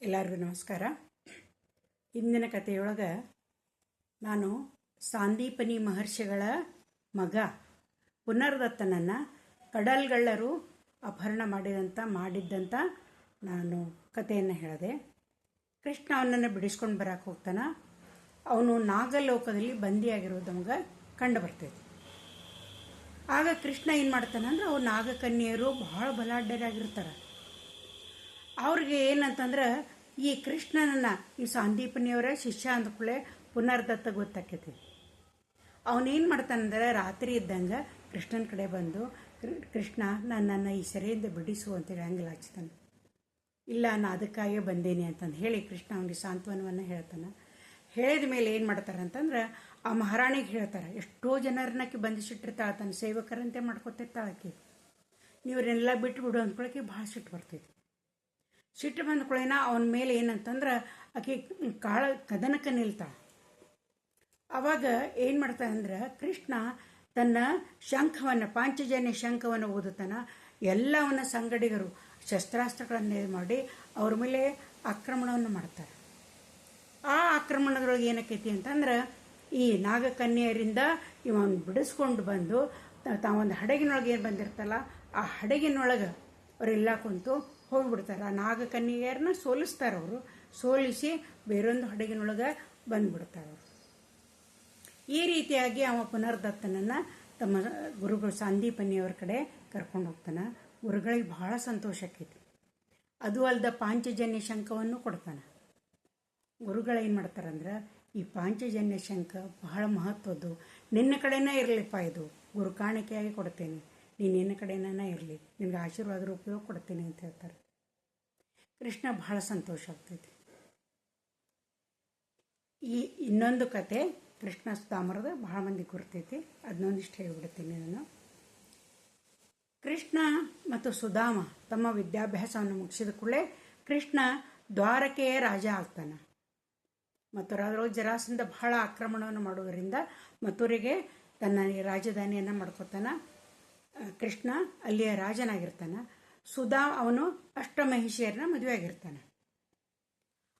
ಎಲ್ಲರಿಗೂ ನಮಸ್ಕಾರ. ಇಂದಿನ ಕಥೆಯೊಳಗೆ ನಾನು ಸಾಂದೀಪನಿ ಮಹರ್ಷಿಗಳ ಮಗ ಪುನರ್ದತ್ತನನ್ನು ಕಡಲ್ಗಳ್ಳರು ಅಪಹರಣ ಮಾಡಿದ್ದಂಥ ನಾನು ಕಥೆಯನ್ನು ಹೇಳಿದೆ. ಕೃಷ್ಣ ಅವನನ್ನು ಬಿಡಿಸ್ಕೊಂಡು ಬರಕ್ಕೆ ಹೋಗ್ತಾನೆ. ಅವನು ನಾಗಲೋಕದಲ್ಲಿ ಬಂದಿಯಾಗಿರೋದು ನಮಗೆ ಕಂಡು ಬರ್ತೈತಿ. ಆಗ ಕೃಷ್ಣ ಏನು ಮಾಡ್ತಾನಂದ್ರೆ ಅವ್ರು ನಾಗಕನ್ಯೆಯರು ಬಹಳ ಬಲಾಢ್ಯರಾಗಿರ್ತಾರೆ. ಅವ್ರಿಗೆ ಏನಂತಂದ್ರೆ ಈ ಕೃಷ್ಣನನ್ನು ಈ ಸಾಂದೀಪನಿಯವರ ಶಿಷ್ಯ ಅಂದ್ಕೊಳ್ಳೆ ಪುನರ್ದತ್ತ ಗೊತ್ತಾಕೈತಿ. ಅವನೇನು ಮಾಡ್ತಾನಂದ್ರೆ ರಾತ್ರಿ ಇದ್ದಂಗೆ ಕೃಷ್ಣನ ಕಡೆ ಬಂದು, ಕೃಷ್ಣ ನನ್ನನ್ನು ಈ ಸೆರೆಯಿಂದ ಬಿಡಿಸು ಅಂತೇಳಿ ಹಂಗೆಲ್ಲ ಹಚ್ತಾನೆ. ಇಲ್ಲ, ನಾನು ಅದಕ್ಕಾಗೇ ಬಂದೇನೆ ಅಂತಂದು ಹೇಳಿ ಕೃಷ್ಣ ಅವನಿಗೆ ಸಾಂತ್ವನವನ್ನು ಹೇಳ್ತಾನೆ. ಹೇಳಿದ ಮೇಲೆ ಏನು ಮಾಡ್ತಾರೆ ಅಂತಂದ್ರೆ ಆ ಮಹಾರಾಣಿಗೆ ಹೇಳ್ತಾರೆ, ಎಷ್ಟೋ ಜನರನ್ನಕ್ಕೆ ಬಂಧಿಸಿಟ್ಟಿರ್ತಾಳೆ, ತನ್ನ ಸೇವಕರಂತೆ ಮಾಡ್ಕೊತಿರ್ತಾಳಕ್ಕೆ, ನೀವರೆಲ್ಲ ಬಿಟ್ಟು ಬಿಡು ಅಂದ್ಕೊಳಕ್ಕೆ ಭಾಳ ಸಿಟ್ಟು ಬರ್ತೈತಿ. ಸಿಟ್ಟು ಬಂದ್ಕೊಳ್ಳೇನ ಅವನ ಮೇಲೆ ಏನಂತಂದ್ರೆ ಆಕೆ ಕದನಕ್ಕೆ ನಿಲ್ತಾಳೆ. ಅವಾಗ ಏನು ಮಾಡ್ತಾನೆ ಅಂದ್ರೆ ಕೃಷ್ಣ ತನ್ನ ಶಂಖವನ್ನು, ಪಾಂಚಜನ್ಯ ಶಂಖವನ್ನು ಓದುತ್ತಾನ. ಎಲ್ಲವನ್ನ ಸಂಗಡಿಗರು ಶಸ್ತ್ರಾಸ್ತ್ರಗಳನ್ನು ಮಾಡಿ ಅವ್ರ ಮೇಲೆ ಆಕ್ರಮಣವನ್ನು ಮಾಡ್ತಾರೆ. ಆ ಆಕ್ರಮಣದೊಳಗೆ ಏನಕ್ಕೈತಿ ಅಂತಂದ್ರೆ ಈ ನಾಗಕನ್ಯೆಯರಿಂದ ಇವನು ಬಿಡಿಸ್ಕೊಂಡು ಬಂದು ತಾವೊಂದು ಹಡಗಿನೊಳಗೆ ಏನು ಬಂದಿರ್ತಲ್ಲ ಆ ಹಡಗಿನೊಳಗೆ ಅವರೆಲ್ಲ ಕುಂತು ಹೋಗ್ಬಿಡ್ತಾರೆ. ಆ ನಾಗಕನ್ಯೆಯರನ್ನ ಸೋಲಿಸ್ತಾರೆ. ಅವರು ಸೋಲಿಸಿ ಬೇರೊಂದು ಹಡಗಿನೊಳಗೆ ಬಂದ್ಬಿಡ್ತಾರೆ ಅವರು. ಈ ರೀತಿಯಾಗಿ ಅವ ಪುನರ್ದತ್ತನನ್ನು ತಮ್ಮ ಗುರುಗಳು ಸಾಂದೀಪನಿಯವರ ಕಡೆ ಕರ್ಕೊಂಡು ಹೋಗ್ತಾನೆ. ಗುರುಗಳಿಗೆ ಬಹಳ ಸಂತೋಷ ಆಕೈತಿ. ಅದು ಅಲ್ಲದ ಪಾಂಚಜನ್ಯ ಶಂಖವನ್ನು ಕೊಡ್ತಾನೆ. ಗುರುಗಳೇನು ಮಾಡ್ತಾರಂದ್ರೆ ಈ ಪಾಂಚಜನ್ಯ ಶಂಖ ಬಹಳ ಮಹತ್ವದ್ದು, ನಿನ್ನ ಕಡೆನೇ ಇರಲಿಪ್ಪ, ಇದು ಗುರು ಕಾಣಿಕೆಯಾಗಿ ಕೊಡ್ತೇನೆ, ನೀನು ನಿನ್ನ ಕಡೆನೇ ಇರಲಿ, ನಿನಗೆ ಆಶೀರ್ವಾದ ರೂಪವಾಗಿ ಕೊಡ್ತೀನಿ ಅಂತ ಹೇಳ್ತಾರೆ. ಕೃಷ್ಣ ಬಹಳ ಸಂತೋಷ ಆಗ್ತೈತಿ. ಈ ಇನ್ನೊಂದು ಕತೆ ಕೃಷ್ಣ ಸುಧಾಮರದ ಬಹಳ ಮಂದಿ ಗುರ್ತೈತಿ, ಅದನ್ನೊಂದಿಷ್ಟು ಹೇಳಿಬಿಡ್ತೀನಿ ನಾನು. ಕೃಷ್ಣ ಮತ್ತು ಸುಧಾಮ ತಮ್ಮ ವಿದ್ಯಾಭ್ಯಾಸವನ್ನು ಮುಗಿಸಿದ ಕೂಡಲೇ ಕೃಷ್ಣ ದ್ವಾರಕೆಯ ರಾಜ ಆಗ್ತಾನೆ. ಮಥುರಾದೊಳಗೆ ಜರಾಸಂಧ ಬಹಳ ಆಕ್ರಮಣವನ್ನು ಮಾಡುವುದರಿಂದ ಮಥುರೆಗೆ ತನ್ನ ರಾಜಧಾನಿಯನ್ನು ಮಾಡ್ಕೊತಾನೆ. ಕೃಷ್ಣ ಅಲ್ಲಿಯ ರಾಜನಾಗಿರ್ತಾನೆ. ಅವನು ಅಷ್ಟಮಹಿಷಿಯರನ್ನ ಮದುವೆ ಆಗಿರ್ತಾನೆ.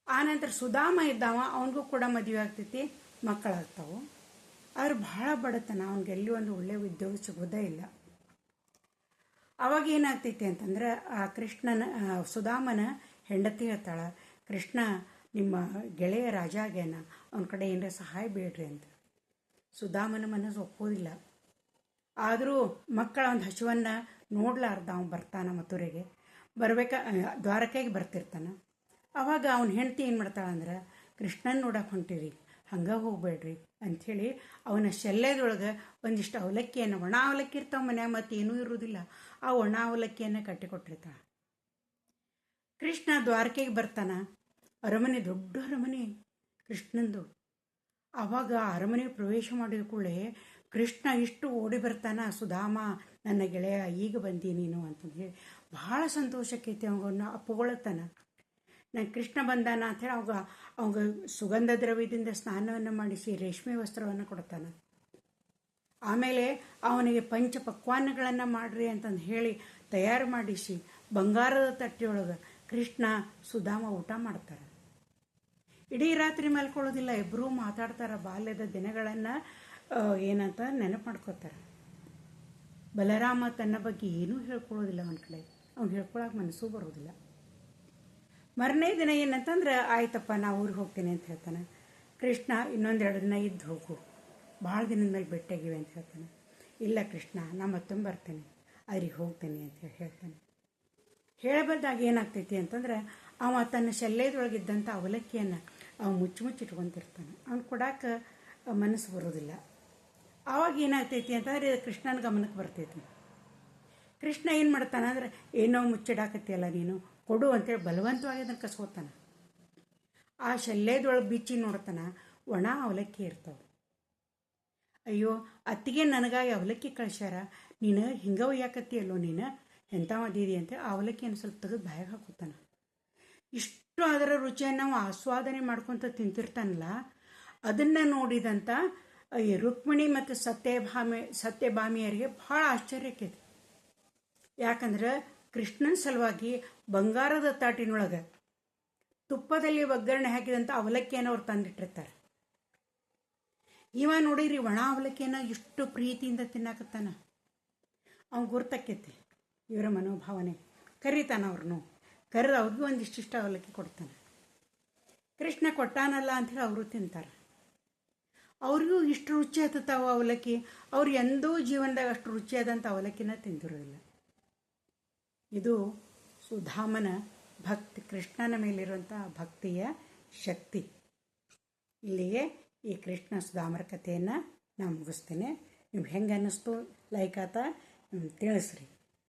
ಆನಂತರ ಸುಧಾಮ ಇದ್ದಾವ, ಅವನಿಗೂ ಕೂಡ ಮದುವೆ ಆಗ್ತೈತಿ, ಮಕ್ಕಳಾಗ್ತಾವು. ಆದ್ರೆ ಬಹಳ ಬಡತನ, ಅವನಿಗೆ ಎಲ್ಲಿ ಒಂದು ಒಳ್ಳೆಯ ಉದ್ಯೋಗ ಸಿಗೋದೇ ಇಲ್ಲ. ಅವಾಗ ಏನಾಗ್ತೈತಿ ಅಂತಂದ್ರೆ ಆ ಸುಧಾಮನ ಹೆಂಡತಿ ಹೇಳ್ತಾಳ, ಕೃಷ್ಣ ನಿಮ್ಮ ಗೆಳೆಯ ರಾಜ ಆಗ್ಯಾನ, ಅವನ ಕಡೆ ಏನರ ಸಹಾಯ ಬೇಡ್ರಿ ಅಂತ. ಸುಧಾಮನ ಮನಸ್ಸು ಒಪ್ಪೋದಿಲ್ಲ. ಆದರೂ ಮಕ್ಕಳ ಒಂದು ಹಸುವನ್ನು ನೋಡ್ಲಾರ್ದ ಅವನು ಬರ್ತಾನೆ ಮಥುರೆಗೆ. ದ್ವಾರಕೆಗೆ ಬರ್ತಿರ್ತಾನೆ. ಅವಾಗ ಅವನ ಹೆಂಡತಿ ಏನು ಮಾಡ್ತಾಳಂದ್ರೆ, ಕೃಷ್ಣನ್ ನೋಡಕ್ಕೆ ಹೊಂಟಿರಿ, ಹಂಗೆ ಹೋಗ್ಬೇಡ್ರಿ ಅಂಥೇಳಿ ಅವನ ಶಲ್ಯದೊಳಗೆ ಒಂದಿಷ್ಟು ಅವಲಕ್ಕಿಯನ್ನು, ಒಣ ಅವಲಕ್ಕಿ ಇರ್ತಾವ ಮನ್ಯಾಗ, ಮತ್ತೆ ಏನೂ ಇರುವುದಿಲ್ಲ, ಆ ಒಣ ಅವಲಕ್ಕಿಯನ್ನು ಕಟ್ಟಿಕೊಟ್ಟಿರ್ತಾಳೆ. ಕೃಷ್ಣ ದ್ವಾರಕೆಗೆ ಬರ್ತಾನೆ. ಅರಮನೆ, ದೊಡ್ಡ ಅರಮನೆ ಕೃಷ್ಣಂದು. ಆವಾಗ ಅರಮನೆ ಪ್ರವೇಶ ಮಾಡಿದ ಕೂಡಲೇ ಕೃಷ್ಣ ಇಷ್ಟು ಓಡಿ ಬರ್ತಾನ, ಸುಧಾಮ ನನ್ನ ಗೆಳೆಯ ಈಗ ಬಂದಿ ನೀನು ಅಂತಂದು ಹೇಳಿ ಬಹಳ ಸಂತೋಷಕ್ಕೈತಿ. ಅವನ್ನ ಅಪ್ಪಗೊಳತಾನ. ನಾನು ಕೃಷ್ಣ ಬಂದಾನ ಅಂಥೇಳಿ ಅವಾಗ ಸುಗಂಧ ದ್ರವ್ಯದಿಂದ ಸ್ನಾನವನ್ನು ಮಾಡಿಸಿ ರೇಷ್ಮೆ ವಸ್ತ್ರವನ್ನು ಕೊಡ್ತಾನೆ. ಆಮೇಲೆ ಅವನಿಗೆ ಪಂಚ ಪಕ್ವಾನ್ನಗಳನ್ನು ಮಾಡ್ರಿ ಅಂತಂದು ಹೇಳಿ ತಯಾರು ಮಾಡಿಸಿ ಬಂಗಾರದ ತಟ್ಟೆಯೊಳಗೆ ಕೃಷ್ಣ ಸುಧಾಮ ಊಟ ಮಾಡ್ತಾರೆ. ಇಡೀ ರಾತ್ರಿ ಮಲ್ಕೊಳ್ಳೋದಿಲ್ಲ, ಇಬ್ಬರೂ ಮಾತಾಡ್ತಾರೆ, ಬಾಲ್ಯದ ದಿನಗಳನ್ನು ಏನಂತ ನೆನಪು ಮಾಡ್ಕೋತಾರೆ. ಬಲರಾಮ ತನ್ನ ಬಗ್ಗೆ ಏನೂ ಹೇಳ್ಕೊಳ್ಳೋದಿಲ್ಲ, ಅವನ ಕಡೆ ಅವ್ನು ಹೇಳ್ಕೊಳಕ್ಕೆ ಮನಸ್ಸು ಬರೋದಿಲ್ಲ. ಮರನೇ ದಿನ ಏನಂತಂದ್ರೆ, ಆಯ್ತಪ್ಪ ನಾ ಊರಿಗೆ ಹೋಗ್ತೀನಿ ಅಂತ ಹೇಳ್ತಾನೆ. ಕೃಷ್ಣ ಇನ್ನೊಂದೆರಡು ದಿನ ಇದ್ದು ಹೋಗು, ಭಾಳ ದಿನದ ಮೇಲೆ ಭೇಟಿಯಾಗಿವೆ ಅಂತ ಹೇಳ್ತಾನೆ. ಇಲ್ಲ ಕೃಷ್ಣ, ನಾ ಮತ್ತೊಮ್ಮೆ ಬರ್ತೇನೆ, ಅದ್ರಿಗೆ ಹೋಗ್ತೇನೆ ಅಂತ ಹೇಳ್ತಾನೆ. ಹೇಳಬಲ್ದಾಗ ಏನಾಗ್ತೈತಿ ಅಂತಂದ್ರೆ ಅವ ತನ್ನ ಶಲ್ಯದೊಳಗಿದ್ದಂಥ ಅವಲಕ್ಕಿಯನ್ನು ಮುಚ್ಚಿಟ್ಕೊಂತಿರ್ತಾನೆ. ಅವ್ನು ಕೊಡಕ್ಕೆ ಮನಸ್ಸು ಬರೋದಿಲ್ಲ. ಆವಾಗ ಏನಾಗ್ತೈತಿ ಅಂತಂದ್ರೆ ಕೃಷ್ಣನ ಗಮನಕ್ಕೆ ಬರ್ತೈತಿ. ಕೃಷ್ಣ ಏನು ಮಾಡ್ತಾನೆ ಅಂದ್ರೆ, ಏನೋ ಮುಚ್ಚಿಡಾಕತ್ತಿಯಲ್ಲ ನೀನು, ಕೊಡು ಅಂತೇಳಿ ಬಲವಂತವಾಗಿ ಅದನ್ನು ಕಸ್ಕೋತಾನೆ. ಆ ಶಲ್ಯದೊಳಗೆ ಬಿಚ್ಚಿ ನೋಡ್ತಾನೆ, ಒಣ ಅವಲಕ್ಕಿ ಇರ್ತಾವೆ. ಅಯ್ಯೋ ಅತ್ತಿಗೆ ನನಗಾಗಿ ಅವಲಕ್ಕಿ ಕಳ್ಸ್ಯಾರ, ನೀನು ಹಿಂಗೆ ಒಯ್ಯಾಕತ್ತಿಯಲ್ಲೋ, ನೀನು ಎಂಥ ಮದಿದಿ ಅಂತ ಆ ಅವಲಕ್ಕಿಯನ್ನು ಸ್ವಲ್ಪ ತೆಗೆದು ಬಾಯಾಗ ಹಾಕೋತಾನೆ. ಇಷ್ಟು ಅದರ ರುಚಿಯನ್ನು ನಾವು ಆಸ್ವಾದನೆ ಮಾಡ್ಕೊತ ತಿಂತಿರ್ತಾನಲ್ಲ, ಅದನ್ನು ನೋಡಿದಂಥ ಈ ರುಕ್ಮಿಣಿ ಮತ್ತು ಸತ್ಯಭಾಮಿಯರಿಗೆ ಬಹಳ ಆಶ್ಚರ್ಯಕ್ಕೈತಿ. ಯಾಕಂದ್ರೆ ಕೃಷ್ಣನ ಸಲುವಾಗಿ ಬಂಗಾರದ ತಾಟಿನೊಳಗೆ ತುಪ್ಪದಲ್ಲಿ ಒಗ್ಗರಣೆ ಹಾಕಿದಂಥ ಅವಲಕ್ಕಿಯನ್ನು ಅವ್ರು ತಂದಿಟ್ಟಿರ್ತಾರೆ. ಇವ ನೋಡಿರಿ ಒಣ ಅವಲಕ್ಕಿಯನ್ನು ಎಷ್ಟು ಪ್ರೀತಿಯಿಂದ ತಿನ್ನಾಕತ್ತಾನ. ಅವ್ನು ಗುರ್ತಕ್ಕೈತಿ ಇವರ ಮನೋಭಾವನೆ. ಕರೀತಾನ ಅವ್ರನ್ನು, ಕರೆದು ಅವ್ರಿಗೂ ಒಂದಿಷ್ಟಿಷ್ಟ ಅವಲಕ್ಕಿ ಕೊಡ್ತಾನೆ. ಕೃಷ್ಣ ಕೊಟ್ಟಾನಲ್ಲ ಅಂಥೇಳಿ ಅವರು ತಿಂತಾರೆ. ಅವ್ರಿಗೂ ಇಷ್ಟು ರುಚಿ ಹತ್ತತಾವ ಅವಲಕ್ಕಿ. ಅವ್ರು ಎಂದೂ ಜೀವನದಾಗ ಅಷ್ಟು ರುಚಿಯಾದಂಥ ಅವಲಕ್ಕಿನ ತಿಂದಿರೋದಿಲ್ಲ. ಇದು ಸುಧಾಮನ ಭಕ್ತಿ, ಕೃಷ್ಣನ ಮೇಲಿರುವಂಥ ಭಕ್ತಿಯ ಶಕ್ತಿ. ಇಲ್ಲಿಗೆ ಈ ಕೃಷ್ಣ ಸುಧಾಮರ ಕಥೆಯನ್ನು ನಾನು ಮುಗಿಸ್ತೇನೆ. ನಿಮ್ಗೆ ಹೆಂಗೆ ಅನ್ನಿಸ್ತು ಲೈಕ್ ಆತ ತಿಳಿಸ್ರಿ.